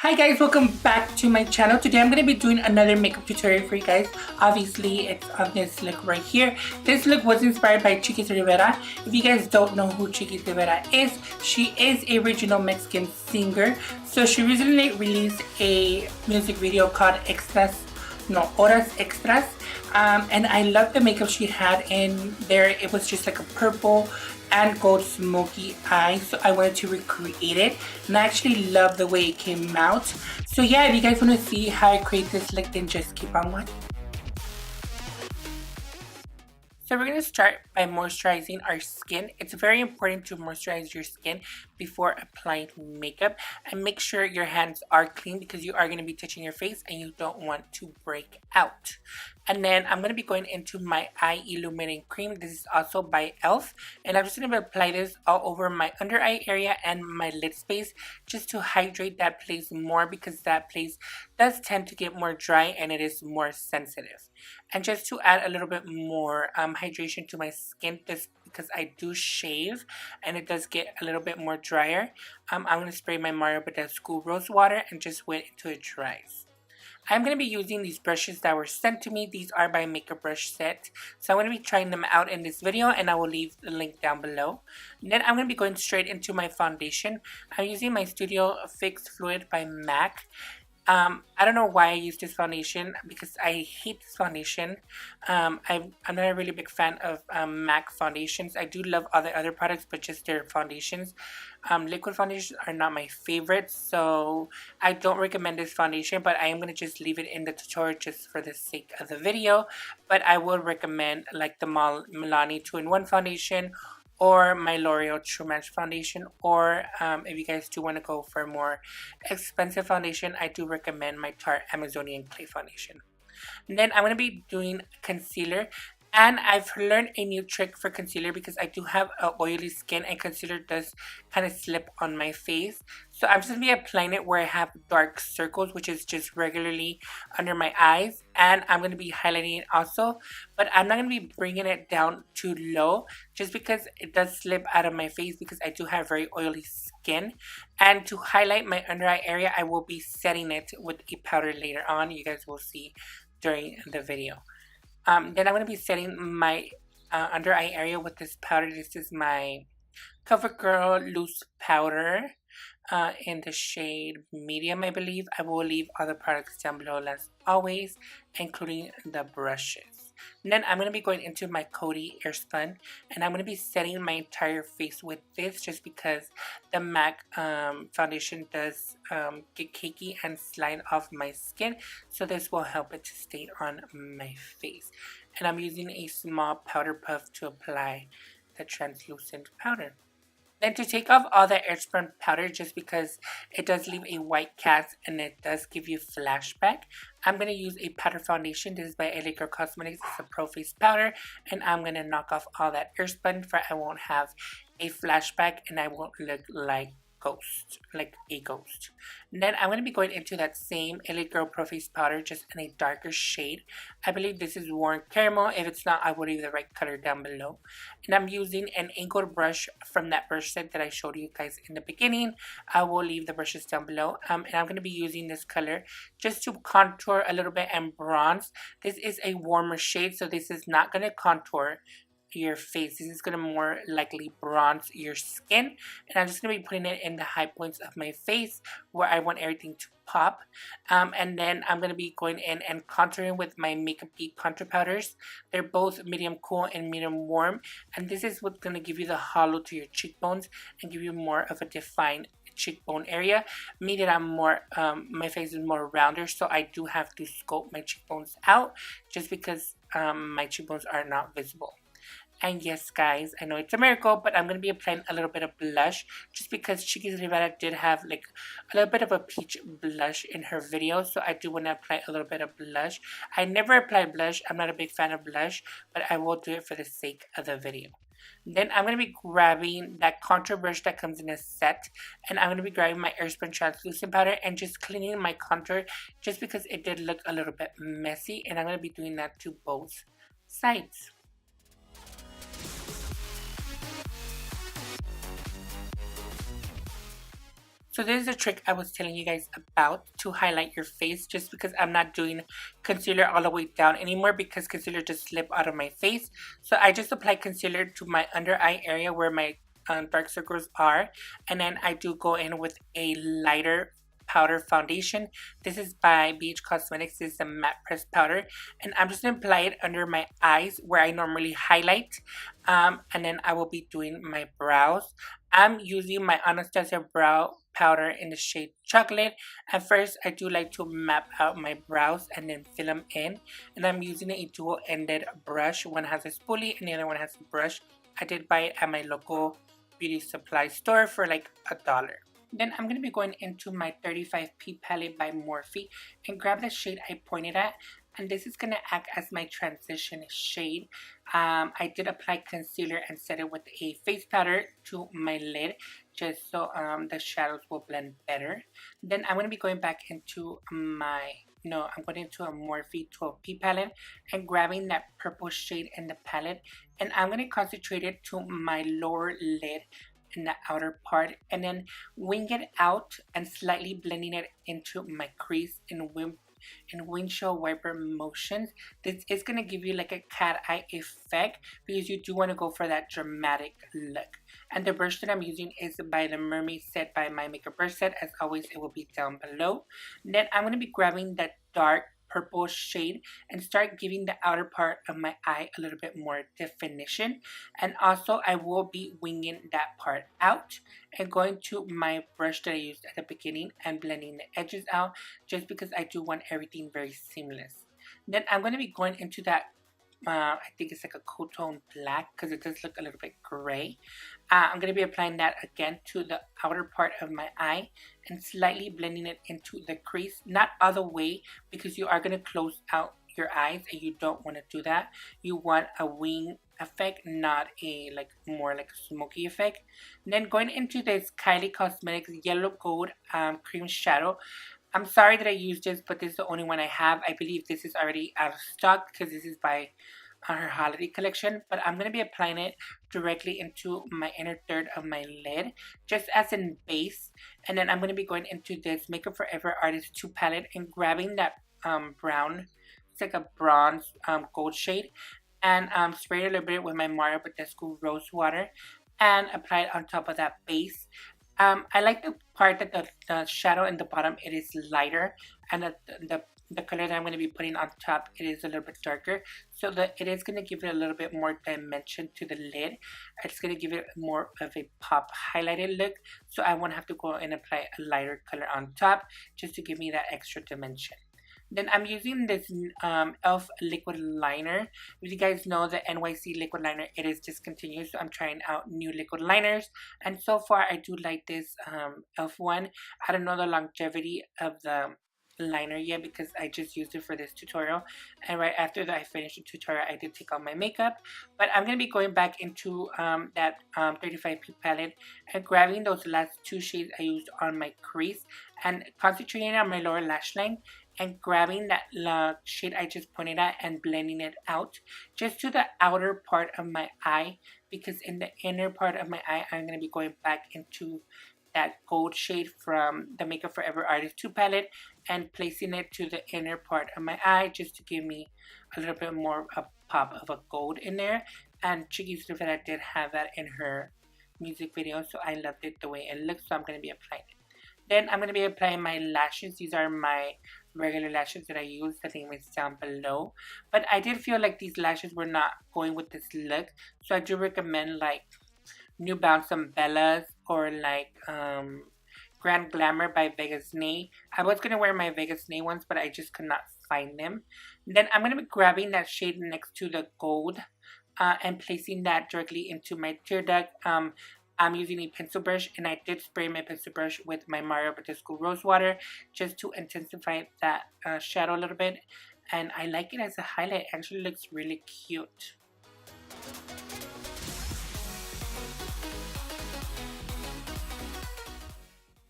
Hi guys, welcome back to my channel. Today I'm going to be doing another makeup tutorial for you guys. Obviously, it's on this look right here. This look was inspired by Chiquis Rivera. If you guys don't know who Chiquis Rivera is, she is a regional Mexican singer. So she recently released a music video called Horas Extras. And I love the makeup she had in there. It was just like a purple and gold smoky eye, so I wanted to recreate it, and I actually love the way it came out. So yeah, if you guys want to see how I create this look, then just keep on watching. So we're going to start by moisturizing our skin. It's very important to moisturize your skin before applying makeup, and make sure your hands are clean because you are going to be touching your face and you don't want to break out. And then I'm going to be going into my eye illuminating cream. This is also by e.l.f. and I'm just going to apply this all over my under eye area and my lid space just to hydrate that place more, because that place does tend to get more dry and it is more sensitive. And just to add a little bit more hydration to my skin, just because I do shave and it does get a little bit more drier, I'm going to spray my Mario Badescu rose water and just wait until it dries. I'm going to be using these brushes that were sent to me. These are by Makeup Brush Set. So I'm going to be trying them out in this video, and I will leave the link down below. And then I'm going to be going straight into my foundation. I'm using my Studio Fix Fluid by MAC. I don't know why I use this foundation, because I hate this foundation. I'm not a really big fan of MAC foundations. I do love all the other products, but just their foundations. Liquid foundations are not my favorite, so I don't recommend this foundation, but I am going to just leave it in the tutorial just for the sake of the video. But I will recommend like the Milani 2-in-1 foundation, or my L'Oreal True Match foundation, or if you guys do want to go for a more expensive foundation, I do recommend my Tarte Amazonian Clay foundation. And then I'm going to be doing concealer. And I've learned a new trick for concealer, because I do have an oily skin and concealer does kind of slip on my face. So I'm just going to be applying it where I have dark circles, which is just regularly under my eyes. And I'm going to be highlighting it also. But I'm not going to be bringing it down too low, just because it does slip out of my face, because I do have very oily skin. And to highlight my under eye area, I will be setting it with a powder later on. You guys will see during the video. Then I'm going to be setting my under eye area with this powder. This is my Covergirl loose powder in the shade medium, I believe. I will leave other products down below as always, including the brushes. And then I'm going to be going into my Coty Airspun, and I'm going to be setting my entire face with this, just because the MAC foundation does get cakey and slide off my skin. So this will help it to stay on my face. And I'm using a small powder puff to apply the translucent powder. Then to take off all the airspun powder, just because it does leave a white cast and it does give you flashback, I'm going to use a powder foundation. This is by LA Girl Cosmetics. It's a Pro Face powder, and I'm going to knock off all that airspun, for I won't have a flashback and I won't look like a ghost. And then I'm going to be going into that same LA Girl Pro Face powder, just in a darker shade. I believe this is Warm Caramel. If it's not, I will leave the right color down below. And I'm using an angled brush from that brush set that I showed you guys in the beginning. I will leave the brushes down below. And I'm going to be using this color just to contour a little bit and bronze. This is a warmer shade, so this is not going to contour your face. This is going to more likely bronze your skin, and I'm just going to be putting it in the high points of my face where I want everything to pop. And then I'm going to be going in and contouring with my Makeup Geek contour powders. They're both medium cool and medium warm, and this is what's going to give you the hollow to your cheekbones and give you more of a defined cheekbone area. Me, that I'm more my face is more rounder, so I do have to sculpt my cheekbones out, just because my cheekbones are not visible. And yes, guys, I know it's a miracle, but I'm going to be applying a little bit of blush, just because Chiquis Rivera did have like a little bit of a peach blush in her video, so I do want to apply a little bit of blush. I never apply blush. I'm not a big fan of blush, but I will do it for the sake of the video. Then I'm going to be grabbing that contour brush that comes in a set, and I'm going to be grabbing my Airspun translucent powder and just cleaning my contour, just because it did look a little bit messy, and I'm going to be doing that to both sides. So this is a trick I was telling you guys about to highlight your face, just because I'm not doing concealer all the way down anymore because concealer just slipped out of my face. So I just apply concealer to my under eye area where my dark circles are, and then I do go in with a lighter powder foundation. This is by BH Cosmetics. This is a matte press powder, and I'm just gonna apply it under my eyes where I normally highlight, and then I will be doing my brows. I'm using my Anastasia brow powder in the shade chocolate. At first, I do like to map out my brows and then fill them in, and I'm using a dual-ended brush. One has a spoolie and the other one has a brush. I did buy it at my local beauty supply store for like $1. Then I'm going to be going into my 35P palette by Morphe and grab the shade I pointed at, and this is going to act as my transition shade. I did apply concealer and set it with a face powder to my lid just so the shadows will blend better. Then I'm going to be going back into I'm going into a Morphe 12P palette and grabbing that purple shade in the palette, and I'm going to concentrate it to my lower lid in the outer part, and then wing it out and slightly blending it into my crease in windshield wiper motions. This is going to give you like a cat eye effect because you do want to go for that dramatic look. And the brush that I'm using is by the Mermaid set by My Makeup Brush Set. As always, it will be down below. Then I'm going to be grabbing that dark purple shade and start giving the outer part of my eye a little bit more definition. And also I will be winging that part out and going to my brush that I used at the beginning and blending the edges out, just because I do want everything very seamless. Then I'm going to be going into that I think it's like a cool tone black because it does look a little bit gray. I'm going to be applying that again to the outer part of my eye and slightly blending it into the crease. Not all the way, because you are going to close out your eyes and you don't want to do that. You want a wing effect, not a more like a smoky effect. And then going into this Kylie Cosmetics Yellow Gold Cream Shadow. I'm sorry that I used this, but this is the only one I have. I believe this is already out of stock because this is by her holiday collection. But I'm going to be applying it directly into my inner third of my lid, just as in base. And then I'm going to be going into this Makeup Forever Artist 2 palette and grabbing that brown, it's like a bronze gold shade, and spray it a little bit with my Mario Badescu Rose Water and apply it on top of that base. I like the part that the shadow in the bottom, it is lighter, and the color that I'm going to be putting on top, it is a little bit darker, so that it is going to give it a little bit more dimension to the lid. It's going to give it more of a pop highlighted look, so I won't have to go and apply a lighter color on top just to give me that extra dimension. Then I'm using this e.l.f. liquid liner. As you guys know, the NYC liquid liner, it is discontinued, so I'm trying out new liquid liners. And so far, I do like this e.l.f. one. I don't know the longevity of the liner yet because I just used it for this tutorial, and right after that I finished the tutorial I did take out my makeup. But I'm going to be going back into that 35P palette and grabbing those last two shades I used on my crease and concentrating on my lower lash line and grabbing that shade I just pointed at and blending it out just to the outer part of my eye, because in the inner part of my eye I'm going to be going back into that gold shade from the Makeup Forever Artist 2 palette and placing it to the inner part of my eye just to give me a little bit more of a pop of a gold in there. And Chiquis Rivera did have that in her music video, so I loved it the way it looks, so I'm going to be applying it. Then I'm going to be applying my lashes. These are my regular lashes that I use. The name is down below. But I did feel like these lashes were not going with this look, so I do recommend like New Balance Bellas or like Grand Glamour by Vegas Nay. I was going to wear my Vegas Nay ones, but I just could not find them. Then I'm going to be grabbing that shade next to the gold and placing that directly into my tear duct. I'm using a pencil brush, and I did spray my pencil brush with my Mario Badescu Rose Water just to intensify that shadow a little bit. And I like it as a highlight. It actually looks really cute.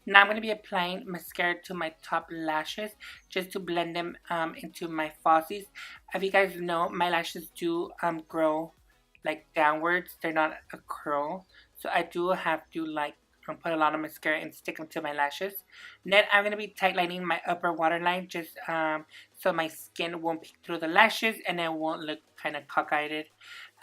Now I'm going to be applying mascara to my top lashes just to blend them into my falsies. If you guys know, my lashes do grow like downwards. They're not a curl. So I do have to like put a lot of mascara and stick them to my lashes. Then I'm going to be tightlining my upper waterline just so my skin won't peek through the lashes and it won't look kind of cockeyed.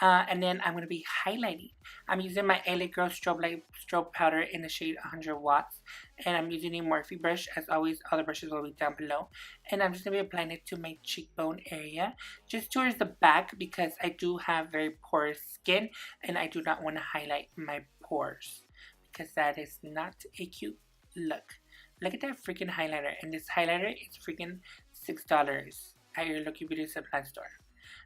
And then I'm going to be highlighting. I'm using my LA Girl strobe powder in the shade 100 watts. And I'm using a Morphe brush. As always, all the brushes will be down below. And I'm just going to be applying it to my cheekbone area. Just towards the back because I do have very porous skin. And I do not want to highlight my pores. Because that is not a cute look. Look at that freaking highlighter. And this highlighter is freaking $6 at your local beauty supply store.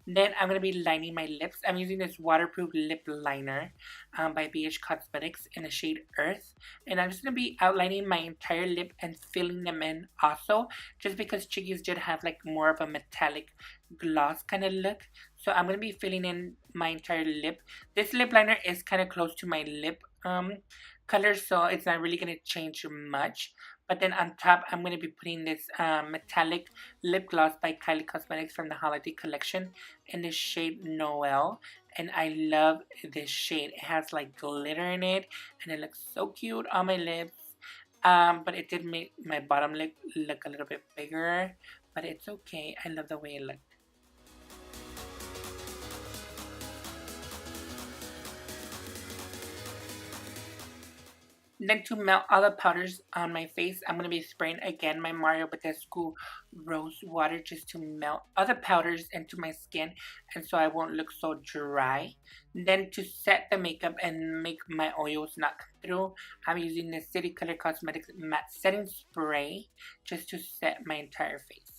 Then I'm going to be lining my lips. I'm using this waterproof lip liner by BH Cosmetics in the shade Earth. And I'm just going to be outlining my entire lip and filling them in also. Just because Chiquis did have like more of a metallic gloss kind of look. So I'm going to be filling in my entire lip. This lip liner is kind of close to my lip color. So it's not really going to change much. But then on top, I'm going to be putting this metallic lip gloss by Kylie Cosmetics from the holiday collection in the shade Noel. And I love this shade. It has like glitter in it and it looks so cute on my lips. But it did make my bottom lip look a little bit bigger. But it's okay. I love the way it looked. Then to melt all the powders on my face, I'm going to be spraying again my Mario Badescu Rose Water just to melt all the powders into my skin and so I won't look so dry. Then to set the makeup and make my oils not come through, I'm using the City Color Cosmetics Matte Setting Spray just to set my entire face.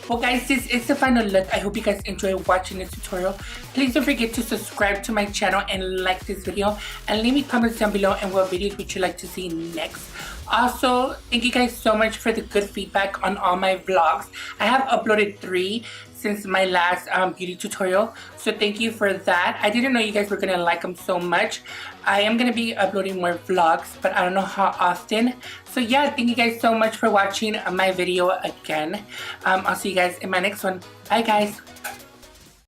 Well guys, this is the final look. I hope you guys enjoyed watching this tutorial. Please don't forget to subscribe to my channel and like this video. And leave me comments down below and what videos would you like to see next. Also, thank you guys so much for the good feedback on all my vlogs. I have uploaded 3 since my last beauty tutorial. So thank you for that. I didn't know you guys were going to like them so much. I am going to be uploading more vlogs, but I don't know how often. So yeah, thank you guys so much for watching my video again. I'll see you guys in my next one. Bye guys.